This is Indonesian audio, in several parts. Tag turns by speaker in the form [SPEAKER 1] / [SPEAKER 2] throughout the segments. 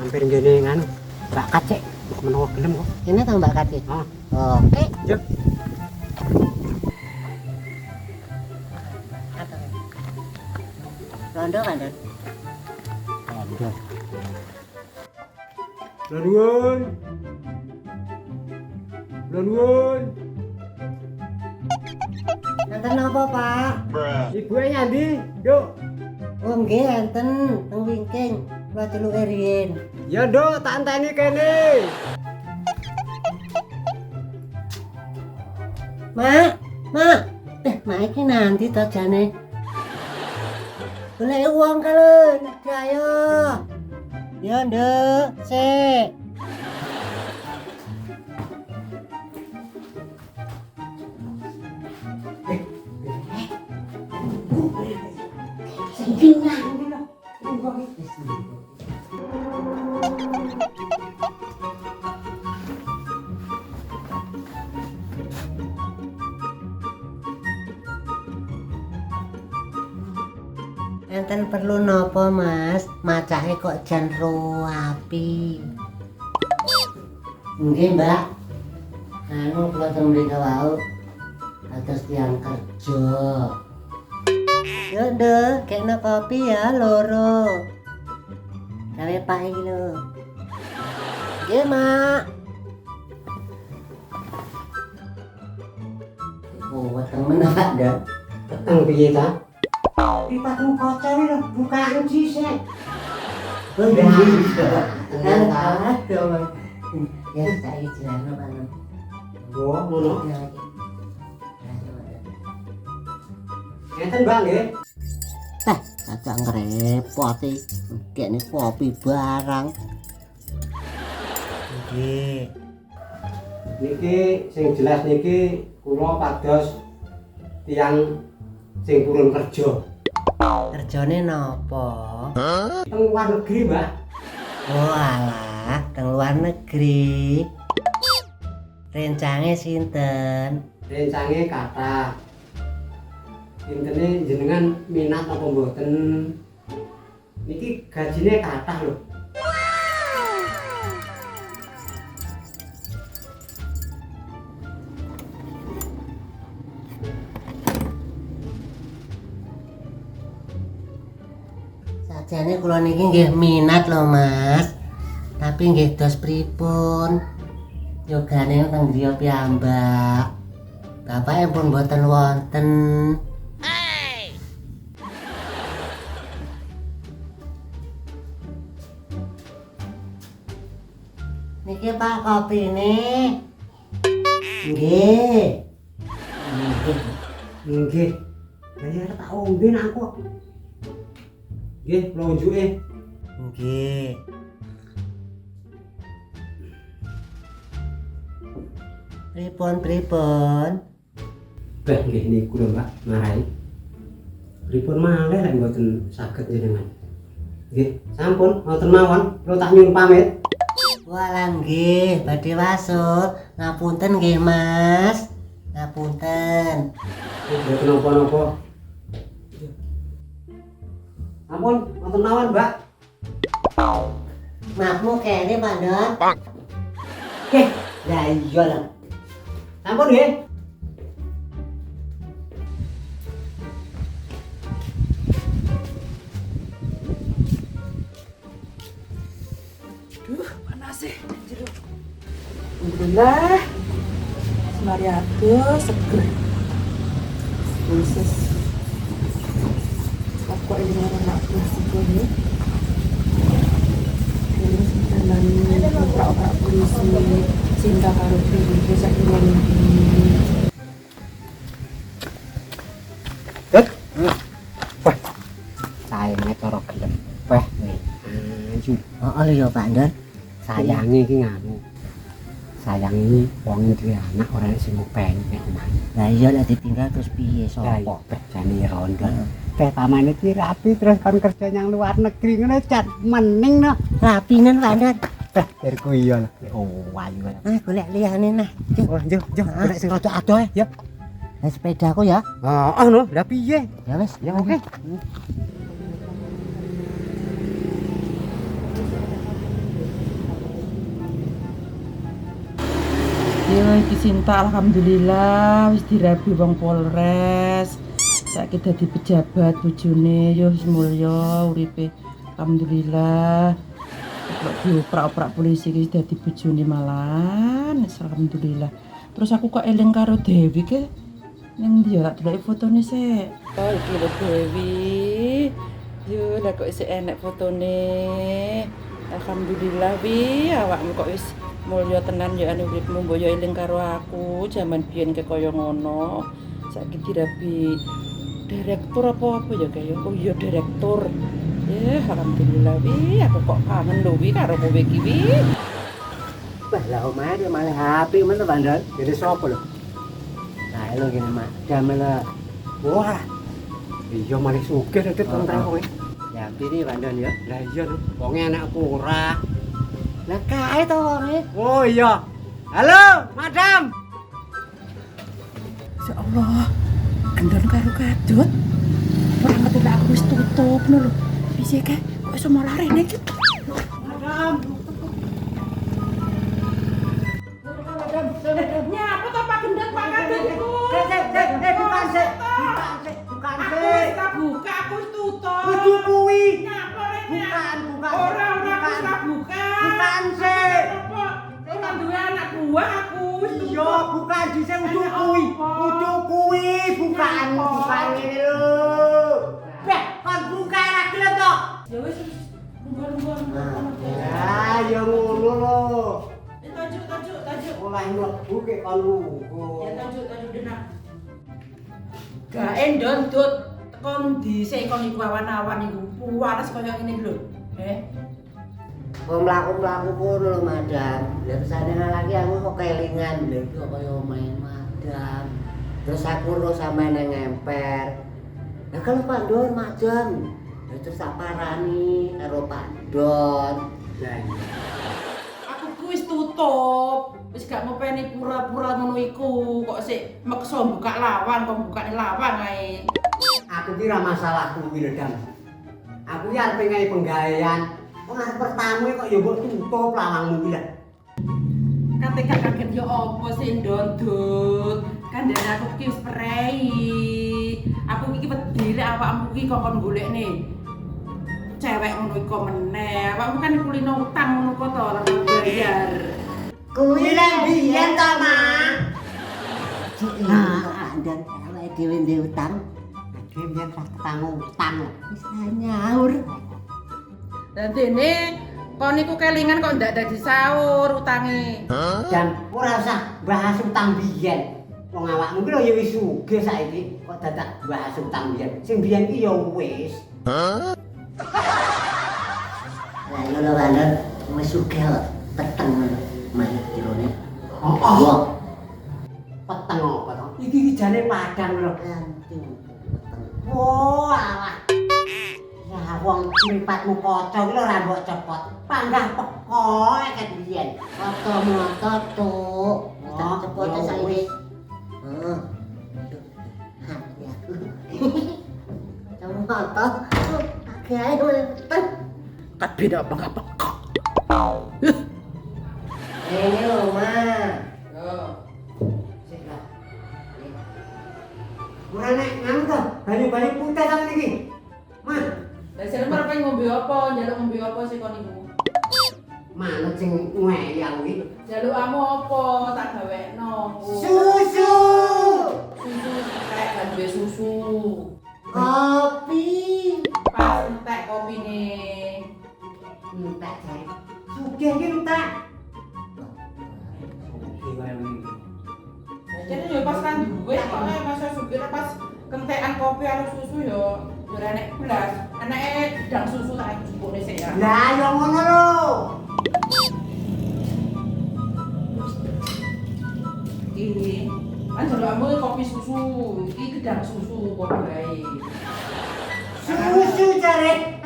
[SPEAKER 1] mampir ngene nganu. Mbak Kacek menawa gelem kok.
[SPEAKER 2] Ini tang Mbak Kati.
[SPEAKER 1] Ah,
[SPEAKER 2] Oke.
[SPEAKER 1] yuk.
[SPEAKER 2] Rondo kan, Dan?
[SPEAKER 1] Rondo. Nuwun. Nuwun.
[SPEAKER 2] Enten napa, Pak?
[SPEAKER 1] Ibu nyandi? Yuk.
[SPEAKER 2] Oh nggih, enten teng wingking. Kula celuke riyin.
[SPEAKER 1] Ya, Nduk, tak enteni kene.
[SPEAKER 2] Mak, Mak. Mak iki nanti to jane. Golek uang kalen, ayo. Ya, Nduk, sik. Enten perlu nopo, Mas? Macahe kok jan ruapi. Nggih, Mbak. Anu kula teng mriki wau. Atas tiang kerja. Yo, Nduk, kena kopi ya loro. Gawe Pak iki lho. Nggih, Mak. Oh, weteng men Pak, Nduk.
[SPEAKER 1] Peteng piye ta?
[SPEAKER 2] Patung kaca iki lho, bukaan sisik. Oh,
[SPEAKER 1] Tenang ta?
[SPEAKER 2] Aduh. Ya, saya jelano panen.
[SPEAKER 1] Oh, ngono.
[SPEAKER 2] Ya,
[SPEAKER 1] Ngeten, Mbak nggih.
[SPEAKER 2] agak ngerepoti. Kene kopi barang. Nggih.
[SPEAKER 1] Niki sing jelas niki kula pados tiyang sing purun kerja.
[SPEAKER 2] Kerjane napa?
[SPEAKER 1] Teng luar negeri, Mbak.
[SPEAKER 2] Oh alah, teng luar negeri. Rencange sinten?
[SPEAKER 1] Rencange kathah. Intene jenengan minat apa mboten? Niki gajine kathah lho.
[SPEAKER 2] Sajane kula niki nggih minat lho, Mas. Tapi nggih dos pripun? Yogane teng griya piyambak. Bapake pun mboten wonten. Niki Pak kopine. Nggih. Nggih.
[SPEAKER 1] Nggih. Lah ya tak ombe nak kok. Nggih, kula unjuke.
[SPEAKER 2] Nggih. Pripun?
[SPEAKER 1] Beh nggih niku lho, Mbak, marai. Pripun malih lek mboten saged jenengan. Nggih, sampun wonten mawon, kula tak nyuwun pamit.
[SPEAKER 2] Walah nggih, badhe wasuh. Ngapunten nggih, Mas. Ngapunten.
[SPEAKER 1] Mboten napa-napa. Ampun, wonten mawon, Mbak.
[SPEAKER 2] Maafmu kene, Pak Don.
[SPEAKER 1] Nggih, lah iya lah. Sampun nggih.
[SPEAKER 3] Duh, panas sih. Jeruk. Alhamdulillah. Semariatus seger. Khusus. Aku ini anak nasi goreng. Terus jalan oprak polisi. Cinta karo diri sak ini.
[SPEAKER 1] Dut. Wah. Sayange cara gelem. Wah, anjir.
[SPEAKER 2] Oh iya, Pak Don.
[SPEAKER 1] Sayange iki nganu. Sayangi wong duwe anak ora sing ngopeni nek omah.
[SPEAKER 2] Lah iya lek ditinggal terus piye
[SPEAKER 1] Lah
[SPEAKER 2] sapa?
[SPEAKER 1] beh jane rondo. Teh pamane iki rapi terus kon kerja nang luar negeri ngono cat mening no.
[SPEAKER 2] Rapinan, Pak Don.
[SPEAKER 1] Teh derku iya lho. Oh, ayu.
[SPEAKER 2] Ah, golek liyane nah.
[SPEAKER 1] Oh, yo golek sing rada adoh ya.
[SPEAKER 2] Lah sepedaku ya.
[SPEAKER 1] Heeh no, lah piye?
[SPEAKER 2] Ya wis,
[SPEAKER 1] Ya oke.
[SPEAKER 3] Yo iki Sinta alhamdulillah wis dirabi wong Polres. Saiki dadi pejabat bojone yo wis mulya uripe. Alhamdulillah. Kok dioprak-oprak polisi iki dadi bojone malan. Alhamdulillah. Terus aku kok eling karo Dewi ke ning ndi ya tak delok fotone sik. Oh iki lho Dewi. Yo lah kok isih enek fotone. Alhamdulillah wi awakmu kok wis mulya tenan ya anu uripmu mbok yo eling karo aku jaman biyen ke kaya ngono. Saiki dirabi direktur apa ya kaya oh iya direktur. Ya alhamdulillah wi aku kok kangen lho wi karo kowe iki wi.
[SPEAKER 2] Wah, lah omahe dia malah HP men bandar. Jadi sapa lho? Nah, lho gini mak. Jaman lah.
[SPEAKER 1] Wah. Iya malah sugih dadi kontrakan kowe.
[SPEAKER 2] Ya piri bandar ya.
[SPEAKER 1] Lah iya lho, wonge enak apa ora?
[SPEAKER 2] Lah kae to wonge.
[SPEAKER 1] Oh iya. Halo, Madam.
[SPEAKER 3] Ya Allah. Andon karo kadut. Ora ngerti lek aku wis tutup lho. Piye kae? Kok iso malah rene iki?
[SPEAKER 1] Madam.
[SPEAKER 3] Nyapa to Pak Gendut Pak Kadut iku?
[SPEAKER 2] Bukan sih. Bukan sih.
[SPEAKER 3] Tak buka aku wis tutup.
[SPEAKER 1] Kudu kuwi.
[SPEAKER 3] Nyapa rene?
[SPEAKER 2] Bukan.
[SPEAKER 3] Ora aku wis tak buka.
[SPEAKER 2] Bukan sih.
[SPEAKER 3] Ora duwe anak buah aku.
[SPEAKER 1] Iya, bukan dhisik udu kuwi. Udu kuwi bukan ngene lho. Beh, kon buka ra gelem to?
[SPEAKER 3] Ya wis lungguh-lungguh.
[SPEAKER 1] Ya, ya ngono lho.
[SPEAKER 3] Tajuk.
[SPEAKER 1] Oleh mlebu ke kon lungguh.
[SPEAKER 3] Ya tajuk denak. Gak endon dut tekon dhisik kon iku awan-awan iku puwanes kaya ngene lho.
[SPEAKER 2] Wong mlaku-mlaku kono lho, Madam. Lah pesane lagi aku kok kelingan lho iki kaya main Madam. Terus aku ro sampean nang ngemper. Lah kalau Pak Don, Madam. Lah terus tak parani karo Pak Don.
[SPEAKER 1] Lah iya.
[SPEAKER 3] Aku ku wis tutup. Wis gak ngopeni pura-pura ngono iku. Kok sik meksa buka lawan, kok bukane lawan ae.
[SPEAKER 1] Aku kira masalah kuwi lho, Dam. Aku ki arep ngai penggawean. Wong arep pertama kok ya mbok tutup lawangmu ki lah.
[SPEAKER 3] Kate gak kaget yo apa sih ndondut. Kandhane aku ki wis prei. Aku iki wedi lek awakmu ki kok kon golekne cewek ngono iku meneh. Awakmu kan kulino utang ngono kok to ora bayar.
[SPEAKER 2] Kuwi
[SPEAKER 1] Nang biyen ta, Mak?
[SPEAKER 2] Nah, dan awake dhewe ndek utang.
[SPEAKER 1] Dhewe biyen tak ketanggung utang.
[SPEAKER 2] Wis nyaur.
[SPEAKER 3] Dadi ini kon niku kelingan kok ndak dadi sahur utange.
[SPEAKER 1] Dan ora usah bahas utang biyen. Wong awakmu ki lho ya wis sugih saiki, kok dadak bahas utang biyen. Sing biyen ki ya wis.
[SPEAKER 2] Lah ngono bandar wis sugih kok peteng ngono. Mah jirone.
[SPEAKER 1] Heeh. Peteng apa to? Iki jane padang lho.
[SPEAKER 2] Anting peteng.
[SPEAKER 1] Oh, alah. Ya wong mripatmu kaca ki lho ora mbok cepot. Panggah peko ket biyen.
[SPEAKER 2] Foto moto tuh. Tak cepet saiki. Heeh. Ya. Kamu foto. Kayak peteng.
[SPEAKER 3] Kat beda apa enggak pekok.
[SPEAKER 2] Ini lho, Mak.
[SPEAKER 1] Sik lah. Ora nek nganu to, banyu-banyu putih sampe iki. Mas,
[SPEAKER 3] Lah sing arep ngombe apa? Njaluk ngombe apa sih kon iku?
[SPEAKER 1] manut sing ngwehi aku iki.
[SPEAKER 3] Jaluk amu apa tak gawekno.
[SPEAKER 1] Susu.
[SPEAKER 3] Susu kayak kan duwe susu.
[SPEAKER 2] Kopi.
[SPEAKER 3] Pas entek kopine.
[SPEAKER 1] Entek jae. Sugih iki entek. Sugih kaya ngene.
[SPEAKER 3] Jadi yo pas kan duwe kok masa supir pas kentekan kopi karo susu yo ora enek belas. Enake gedang susu tak jupukne sik ya.
[SPEAKER 1] Lah yo ngono lho.
[SPEAKER 3] Iki kan jalukmu kopi susu, iki gedang susu kok bae.
[SPEAKER 1] Susu jare.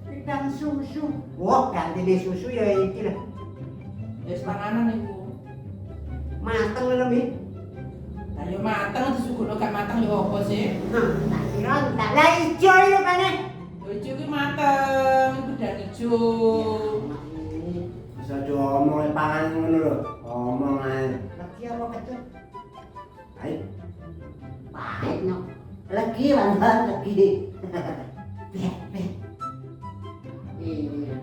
[SPEAKER 1] Gedang susu. Wah, gantine susu ya iki lho.
[SPEAKER 3] Wis panganan iku.
[SPEAKER 1] Mateng lho mi.
[SPEAKER 3] Lah yo mateng disuguhno gak mateng yo apa sih?
[SPEAKER 1] Nah, tak kira entek. Lah ijo yo kene.
[SPEAKER 3] Yo ijo ki mateng, gedang ijo.
[SPEAKER 1] Bisa diomong pangan ngono lho. Omong ae.
[SPEAKER 2] Lagi apa kecut? Baik. Baik no. Lagi lantan lagi. Beh. Iya.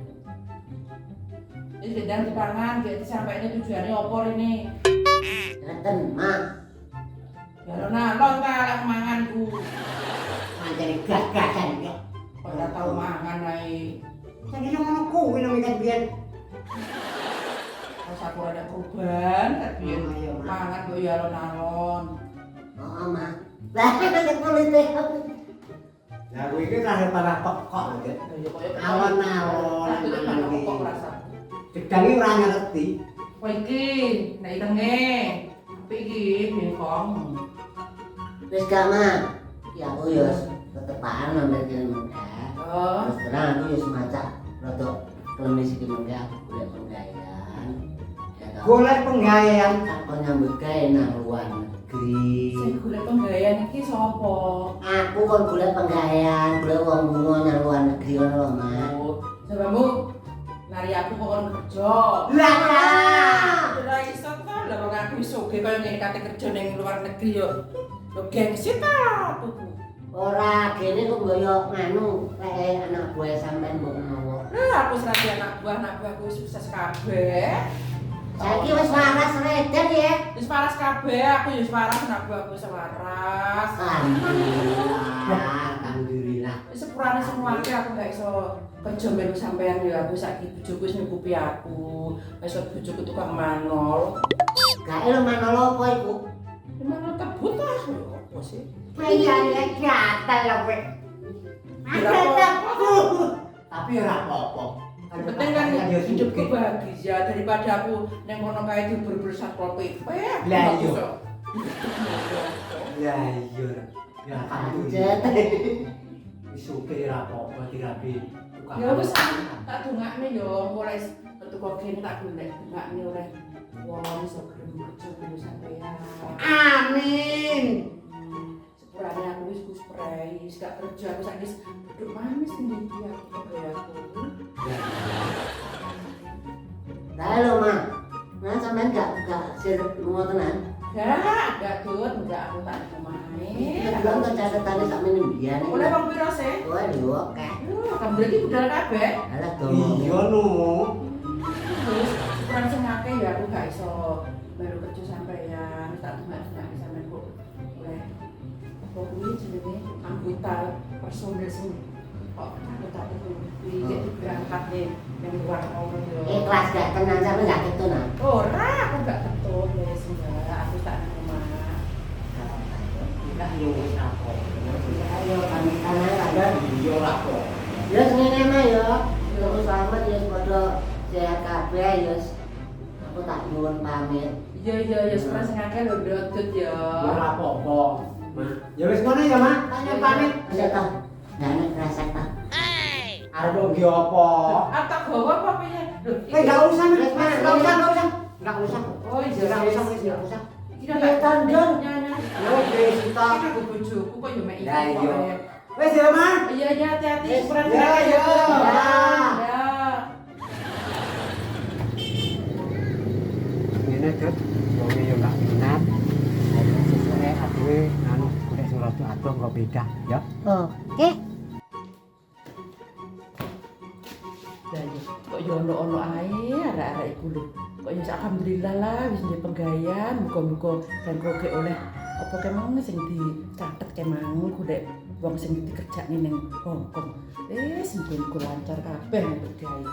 [SPEAKER 3] Ini sedang dipangan, jadi sampai ini tujuannya opor ini.
[SPEAKER 2] Ngeten, Mak.
[SPEAKER 3] Ya lo nalon ta manganku.
[SPEAKER 2] Manjane gas-gasan kok.
[SPEAKER 3] Kok ora tau mangan ae.
[SPEAKER 2] Saiki ngono kuwi nang ikan biyen.
[SPEAKER 3] Pas aku ada perubahan, tapi
[SPEAKER 2] Oh, iya, Mak.
[SPEAKER 3] mangan kok ya lo nalon.
[SPEAKER 2] Oh, Mak. Lah nek politik.
[SPEAKER 1] Ya gue iki terakhir parah kok aja.
[SPEAKER 3] Ya koyo
[SPEAKER 2] Alon-alon,
[SPEAKER 3] Aku tak
[SPEAKER 2] mangan iki.
[SPEAKER 3] kok rasa.
[SPEAKER 1] Cedangi ora ngerti.
[SPEAKER 3] Kowe iki nek itenge. Tapi iki bengkong.
[SPEAKER 2] Wis gak, Mak. Ki aku yo tetepaan nang kene menggah.
[SPEAKER 3] Oh,
[SPEAKER 2] Terus terang aku yo semacam rada klemis iki menggah aku golek penggawean. Ya toh.
[SPEAKER 1] Golek penggawean.
[SPEAKER 2] Aku nyambut gawe nang luar negeri.
[SPEAKER 3] sing golek penggawean iki sapa?
[SPEAKER 2] Aku kon golek penggawean, golek wong lunga nang luar negeri ngono lho, Mak.
[SPEAKER 3] Oh, cobamu lari aku kok kon kerja.
[SPEAKER 2] Lah.
[SPEAKER 3] Ora iso ta, lha wong aku iso ge koyo ngene kate kerja ning luar negeri yo. Yo gengsi ta tuku.
[SPEAKER 2] Ora kene kok nggoyo nganu lek anak buah sampean mbok menawa.
[SPEAKER 3] Lah aku serati anak buahku wis sukses kabeh.
[SPEAKER 2] Saiki wis waras reden ya.
[SPEAKER 3] Wis waras kabeh, aku yo wis waras anak buahku wis waras.
[SPEAKER 2] Alhamdulillah.
[SPEAKER 3] Wis sepurane semua aku gak iso kerja melu sampean yo aku saiki bojoku wis nyukupi aku. Wis bojoku tukang manol.
[SPEAKER 2] Gak elo manolo apa iku?
[SPEAKER 3] Manol kebut ta? Opo sih?
[SPEAKER 2] Penjane gatal lho kowe. Tapi ora apa-apa.
[SPEAKER 3] Penting kan hidupku bahagia daripada aku neng kono kae diuber-uber Satpol PP.
[SPEAKER 1] Lah iya. Ya iya. Ya
[SPEAKER 2] Anjet.
[SPEAKER 1] wis oke ra apa-apa dirabi.
[SPEAKER 3] Ya wis tak dongakne yo mulai teko kene tak golek dongakne oleh wong iso gelem kerja dulu sampeyan.
[SPEAKER 2] Amin.
[SPEAKER 3] Sepurane aku wis spray, wis gak kerja aku saiki duduk manis ning iki aku kaya aku.
[SPEAKER 2] Lah lho, Mak. Nah, sampean gak sir lunga tenan.
[SPEAKER 3] Gak tut, enggak aku tak omahe.
[SPEAKER 2] Iki belum kecatetane sak meneh biyen.
[SPEAKER 3] Oleh wong piro sih?
[SPEAKER 2] Waduh, oke.
[SPEAKER 3] Kamu berarti budal kabeh.
[SPEAKER 2] Alah
[SPEAKER 1] Iya no.
[SPEAKER 3] Terus ukuran sing akeh ya aku gak iso baru kerja sampeyan tak tengah-tengah sampeyan kok oleh apa kuwi jenenge anggota personil sing kok anggota itu iki berangkat nih yang luar ono yo.
[SPEAKER 2] Ikhlas gak tenan sampe gak ketun ah.
[SPEAKER 3] Ora aku gak ketut wis enggak aku tak nang omah.
[SPEAKER 1] Lah yo wis apa.
[SPEAKER 2] Ayo pamitan ae ada.
[SPEAKER 1] Iya ora apa.
[SPEAKER 2] Ya ngene mah ya. Terus selamat ya padha sehat kabeh ya. Aku tak nyuwun pamit.
[SPEAKER 3] Iya sekarang sing akeh lho ndotut ya.
[SPEAKER 1] Ya ora apa-apa. Mak, ya wis ngono ya, Mak. Tanya pamit.
[SPEAKER 2] Wis ta. Dane kresek ta.
[SPEAKER 1] Arep nggo apa?
[SPEAKER 3] Tak gawa apa piye? Lho,
[SPEAKER 1] Enggak usah, Mak.
[SPEAKER 2] Wis, Mas,
[SPEAKER 1] Enggak usah, enggak usah. Enggak usah.
[SPEAKER 3] Oh iya
[SPEAKER 1] Enggak usah,
[SPEAKER 3] wis.
[SPEAKER 1] enggak usah.
[SPEAKER 3] Kira
[SPEAKER 2] Iya, Tanjon.
[SPEAKER 3] nyanyi.
[SPEAKER 1] Ya wis kita.
[SPEAKER 3] Aku bojoku kok yo mek iki.
[SPEAKER 1] Ya, iya.
[SPEAKER 3] kok.
[SPEAKER 1] Wis ya, Mak.
[SPEAKER 3] Iya hati-hati
[SPEAKER 2] Wis,
[SPEAKER 3] ukuran
[SPEAKER 1] ya,
[SPEAKER 3] sing
[SPEAKER 1] ya.
[SPEAKER 3] akeh.
[SPEAKER 2] Ya.
[SPEAKER 1] Ngene, Dut. Wong yo enggak minat. Sesuai aduwe anu golek sing rada adoh kok beda, ya.
[SPEAKER 2] Oke.
[SPEAKER 3] Lah iya, kok yo ono ae arek-arek iku lho. Kok yo alhamdulillah lah wis nduwe penggawean, muga-muga ben kok oleh apa kemang sing dicatet kemang golek wong sing dikerjakne ning Hongkong. Muga-muga lancar kabeh nek gawe.